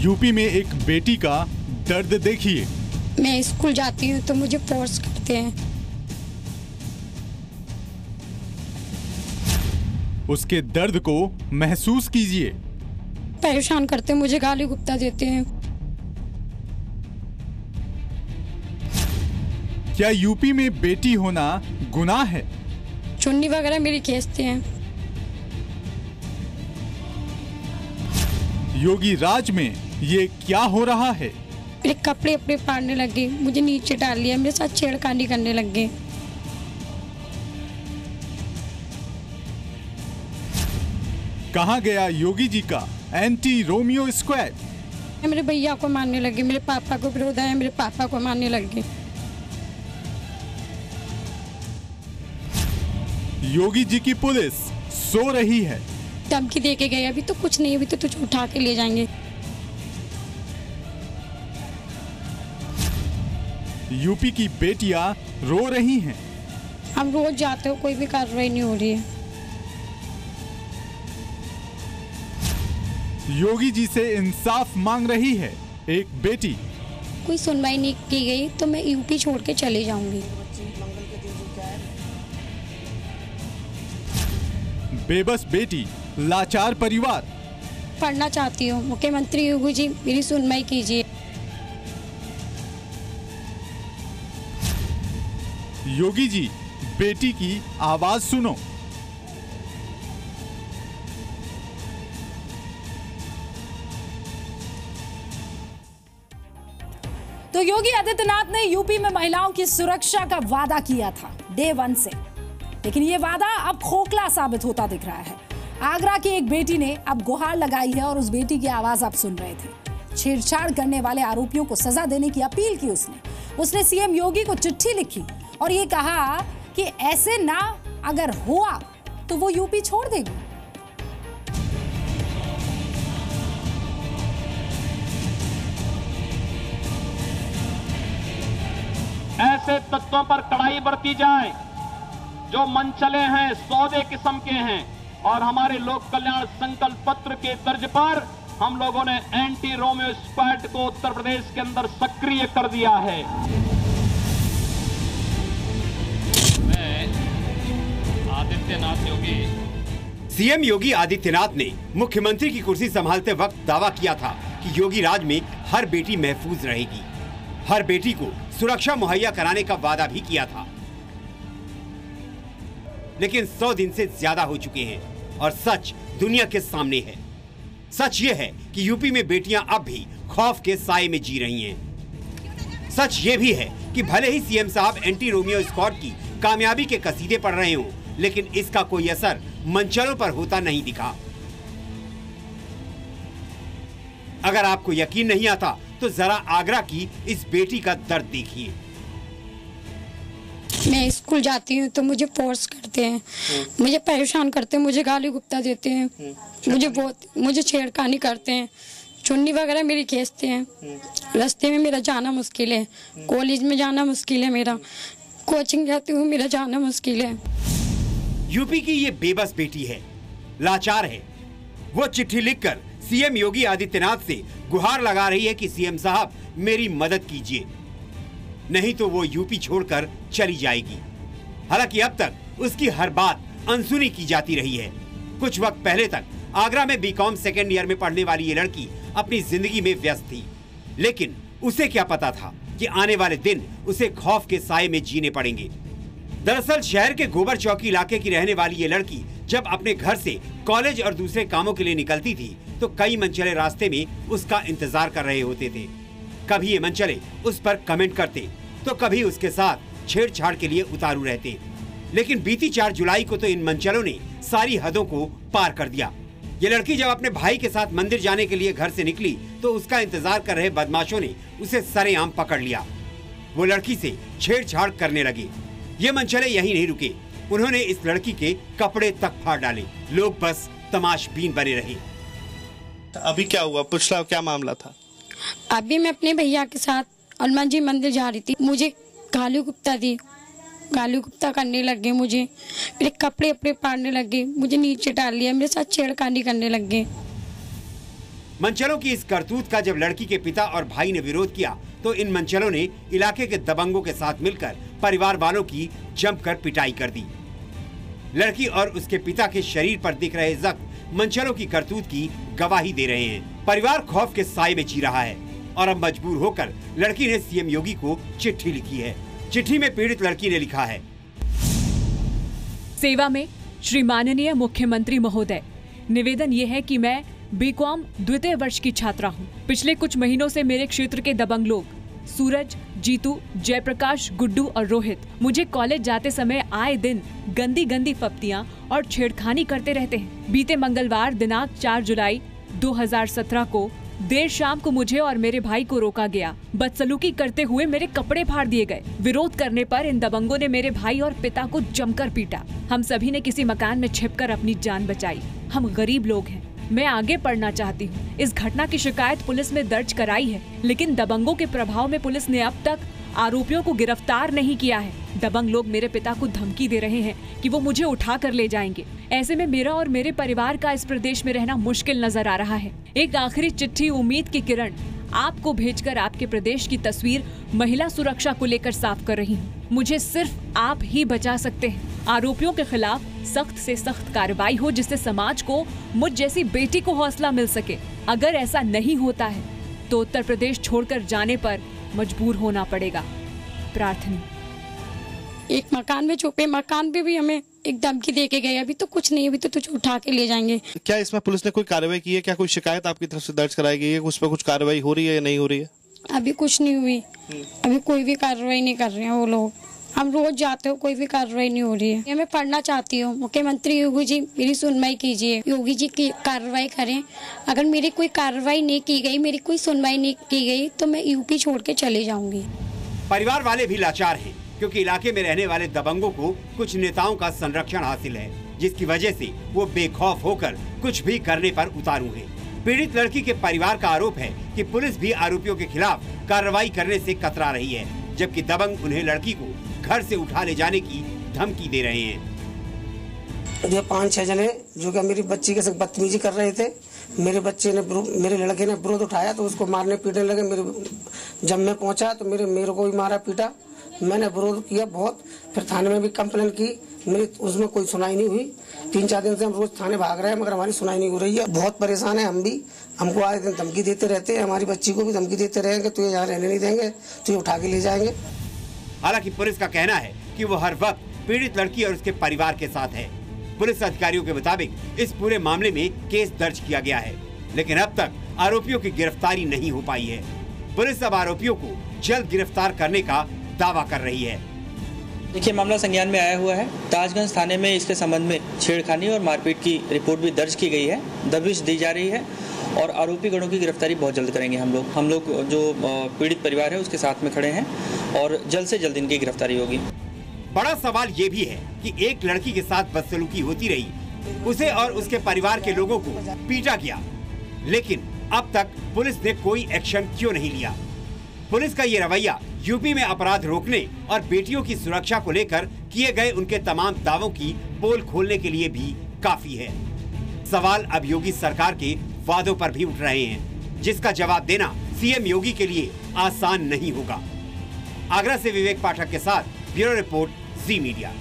UP में एक बेटी का दर्द देखिए। मैं स्कूल जाती हूँ तो मुझे फोर्स करते हैं। उसके दर्द को महसूस कीजिए। परेशान करते हैं, मुझे गाली गुप्ता देते हैं। क्या यूपी में बेटी होना गुनाह है? चुन्नी वगैरह मेरी खींचते हैं। योगी राज में ये क्या हो रहा है? मेरे कपड़े अपने फाड़ने लगे, मुझे नीचे डाल लिया, मेरे साथ छेड़खानी करने लग गए। कहाँ गया योगी जी का एंटी रोमियो स्क्वाड? मेरे भैया को मारने लगे, मेरे पापा को विरोध है, मेरे पापा को मारने लग गए। योगी जी की पुलिस सो रही है। धमकी दे के गए, अभी तो कुछ नहीं, अभी तो तुझे उठा के ले जाएंगे। यूपी की बेटियां रो रही हैं। हम रोज जाते हो, कोई भी कार्रवाई नहीं हो रही है। योगी जी से इंसाफ मांग रही है एक बेटी। कोई सुनवाई नहीं की गई तो मैं यूपी छोड़ के चले जाऊंगी। बेबस बेटी, लाचार परिवार। पढ़ना चाहती हूँ, मुख्यमंत्री योगी जी मेरी सुनवाई कीजिए। योगी जी, बेटी की आवाज सुनो। तो योगी आदित्यनाथ ने यूपी में महिलाओं की सुरक्षा का वादा किया था डे 1 से, लेकिन ये वादा अब खोखला साबित होता दिख रहा है। आगरा की एक बेटी ने अब गुहार लगाई है और उस बेटी की आवाज आप सुन रहे थे। छेड़छाड़ करने वाले आरोपियों को सजा देने की अपील की उसने सीएम योगी को चिट्ठी लिखी और ये कहा कि ऐसे ना अगर हुआ तो वो यूपी छोड़ देगी। ऐसे तत्वों पर कड़ाई बरती जाए जो मनचले हैं, सौदे किस्म के हैं, और हमारे लोक कल्याण संकल्प पत्र के तर्ज पर हम लोगों ने एंटी रोमियो स्क्वाड को उत्तर प्रदेश के अंदर सक्रिय कर दिया है। मैं आदित्यनाथ योगी। सीएम योगी आदित्यनाथ ने मुख्यमंत्री की कुर्सी संभालते वक्त दावा किया था कि योगी राज में हर बेटी महफूज रहेगी। हर बेटी को सुरक्षा मुहैया कराने का वादा भी किया था, लेकिन 100 दिन से ज्यादा हो चुके हैं और सच दुनिया के सामने है। सच ये है कि यूपी में बेटियां अब भी खौफ के साए में जी रही हैं। सच ये भी है कि भले ही सीएम साहब एंटी रोमियो स्क्वाड की कामयाबी के कसीदे पढ़ रहे हों, लेकिन इसका कोई असर मंचलों पर होता नहीं दिखा। अगर आपको यकीन नहीं आता तो जरा आगरा की इस बेटी का दर्द देखिए। मैं स्कूल जाती हूँ तो मुझे फोर्स करते हैं, मुझे परेशान करते हैं, मुझे गाली गुप्ता देते हैं, मुझे छेड़खानी करते हैं, चुन्नी वगैरह मेरी खींचते हैं। रास्ते में मेरा जाना मुश्किल है, कॉलेज में जाना मुश्किल है, मेरा कोचिंग जाती हूँ, मेरा जाना मुश्किल है। यूपी की ये बेबस बेटी है, लाचार है। वो चिट्ठी लिखकर सीएम योगी आदित्यनाथ से गुहार लगा रही है कि सीएम साहब मेरी मदद कीजिए, नहीं तो वो यूपी छोड़कर चली जाएगी। हालांकि अब तक उसकी हर बात अनसुनी की जाती रही है। कुछ वक्त पहले तक आगरा में बीकॉम सेकेंड ईयर में पढ़ने वाली ये लड़की अपनी जिंदगी में व्यस्त थी, लेकिन उसे क्या पता था कि आने वाले दिन उसे खौफ के साए में जीने पड़ेंगे। दरअसल शहर के गोबर चौकी इलाके की रहने वाली ये लड़की जब अपने घर से कॉलेज और दूसरे कामों के लिए निकलती थी तो कई मनचले रास्ते में उसका इंतजार कर रहे होते थे। कभी ये मनचले उस पर कमेंट करते तो कभी उसके साथ छेड़छाड़ के लिए उतारू रहते, लेकिन बीती 4 जुलाई को तो इन मनचलों ने सारी हदों को पार कर दिया। ये लड़की जब अपने भाई के साथ मंदिर जाने के लिए घर से निकली तो उसका इंतजार कर रहे बदमाशों ने उसे सरेआम पकड़ लिया। वो लड़की से छेड़छाड़ करने लगे। ये मनचले यहीं नहीं रुके, उन्होंने इस लड़की के कपड़े तक फाड़ डाले। लोग बस तमाशबीन बने रहे। अभी क्या हुआ, पिछला क्या मामला था? अभी मैं अपने भैया के साथ हनुमान जी मंदिर जा रही थी, मुझे गाली गुप्ता दी, गाली गुप्ता करने लग गए, मुझे मेरे कपड़े अपने फाड़ने लग गए, मुझे नीचे डाल लिया, मेरे साथ छेड़खानी करने लग गए। मंचलों की इस करतूत का जब लड़की के पिता और भाई ने विरोध किया तो इन मंचलों ने इलाके के दबंगों के साथ मिलकर परिवार वालों की जमकर पिटाई कर दी। लड़की और उसके पिता के शरीर पर दिख रहे जख्म मंचलों की करतूत की गवाही दे रहे हैं। परिवार खौफ के साए में जी रहा है और अब मजबूर होकर लड़की ने सीएम योगी को चिट्ठी लिखी है। चिट्ठी में पीड़ित लड़की ने लिखा है, सेवा में श्री माननीय मुख्यमंत्री महोदय, निवेदन ये है कि मैं बीकॉम द्वितीय वर्ष की छात्रा हूँ। पिछले कुछ महीनों से मेरे क्षेत्र के दबंग लोग सूरज, जीतू, जयप्रकाश, गुड्डू और रोहित मुझे कॉलेज जाते समय आए दिन गंदी गंदी फप्तियां और छेड़खानी करते रहते हैं। बीते मंगलवार दिनांक 4 जुलाई 2017 को देर शाम को मुझे और मेरे भाई को रोका गया। बदसलूकी करते हुए मेरे कपड़े फाड़ दिए गए। विरोध करने पर इन दबंगों ने मेरे भाई और पिता को जमकर पीटा। हम सभी ने किसी मकान में छिपकर अपनी जान बचाई। हम गरीब लोग हैं। मैं आगे पढ़ना चाहती हूँ। इस घटना की शिकायत पुलिस में दर्ज कराई है, लेकिन दबंगों के प्रभाव में पुलिस ने अब तक आरोपियों को गिरफ्तार नहीं किया है। दबंग लोग मेरे पिता को धमकी दे रहे हैं कि वो मुझे उठा कर ले जाएंगे। ऐसे में मेरा और मेरे परिवार का इस प्रदेश में रहना मुश्किल नजर आ रहा है। एक आखिरी चिट्ठी उम्मीद की किरण आपको भेजकर आपके प्रदेश की तस्वीर महिला सुरक्षा को लेकर साफ कर रही हूँ। मुझे सिर्फ आप ही बचा सकते हैं। आरोपियों के खिलाफ सख्त से सख्त कार्रवाई हो, जिससे समाज को मुझ जैसी बेटी को हौसला मिल सके। अगर ऐसा नहीं होता है तो उत्तर प्रदेश छोड़कर जाने पर मजबूर होना पड़ेगा। प्रार्थना। एक मकान में छुपे, मकान पे भी हमें एक धमकी दे के गए, अभी तो कुछ नहीं, अभी तो तुझे उठा के ले जाएंगे। क्या इसमें पुलिस ने कोई कार्रवाई की है? क्या कोई शिकायत आपकी तरफ से दर्ज कराई गई है? उस पर कुछ कार्रवाई हो रही है या नहीं हो रही है? अभी कुछ नहीं हुई, अभी कोई भी कार्रवाई नहीं कर रहे हैं वो लोग। हम रोज जाते हो, कोई भी कार्रवाई नहीं हो रही है। मैं पढ़ना चाहती हूँ। मुख्यमंत्री योगी जी मेरी सुनवाई कीजिए, योगी जी की कार्रवाई करें। अगर मेरी कोई कार्रवाई नहीं की गई, मेरी कोई सुनवाई नहीं की गई तो मैं यूपी छोड़ के चले जाऊंगी। परिवार वाले भी लाचार हैं, क्योंकि इलाके में रहने वाले दबंगों को कुछ नेताओं का संरक्षण हासिल है, जिसकी वजह से वो बेखौफ होकर कुछ भी करने पर उतारू हैं। पीड़ित लड़की के परिवार का आरोप है कि पुलिस भी आरोपियों के खिलाफ कार्रवाई करने से कतरा रही है, जबकि दबंग उन्हें लड़की को घर से उठा ले जाने की धमकी दे रहे हैं। ये 5-6 जने जो कि मेरी बच्ची के साथ बदतमीजी कर रहे थे। मेरे लड़के ने विरोध उठाया तो उसको मारने पीटने लगे। जब मैं पहुंचा तो मेरे को भी मारा पीटा। मैंने विरोध किया बहुत, फिर थाने में भी कंप्लेन की, मेरी उसमें कोई सुनाई नहीं हुई। 3-4 दिन से हम रोज थाने भाग रहे हैं, मगर हमारी सुनाई नहीं हो रही है। बहुत परेशान है हम भी। हमको आए दिन धमकी देते रहते हैं, हमारी बच्ची को भी धमकी देते रहेंगे, तुझे यहाँ रहने नहीं देंगे, तुझे उठा के ले जाएंगे। हालांकि पुलिस का कहना है कि वो हर वक्त पीड़ित लड़की और उसके परिवार के साथ है। पुलिस अधिकारियों के मुताबिक इस पूरे मामले में केस दर्ज किया गया है, लेकिन अब तक आरोपियों की गिरफ्तारी नहीं हो पाई है। पुलिस अब आरोपियों को जल्द गिरफ्तार करने का दावा कर रही है। देखिए, मामला संज्ञान में आया हुआ है। ताजगंज थाने में इसके संबंध में छेड़खानी और मारपीट की रिपोर्ट भी दर्ज की गई है। दबिश दी जा रही है और आरोपी गणों की गिरफ्तारी बहुत जल्द करेंगे हम लोग जो पीड़ित परिवार है उसके साथ में खड़े हैं और जल्द से जल्द इनकी गिरफ्तारी होगी। बड़ा सवाल ये भी है कि एक लड़की के साथ बदसलूकी होती रही, उसे और उसके परिवार के लोगों को पीटा गया, लेकिन अब तक पुलिस ने कोई एक्शन क्यों नहीं लिया? पुलिस का ये रवैया यूपी में अपराध रोकने और बेटियों की सुरक्षा को लेकर किए गए उनके तमाम दावों की पोल खोलने के लिए भी काफी है। सवाल अब योगी सरकार के वादों पर भी उठ रहे हैं, जिसका जवाब देना सीएम योगी के लिए आसान नहीं होगा। आगरा से विवेक पाठक के साथ ब्यूरो रिपोर्ट, जी मीडिया।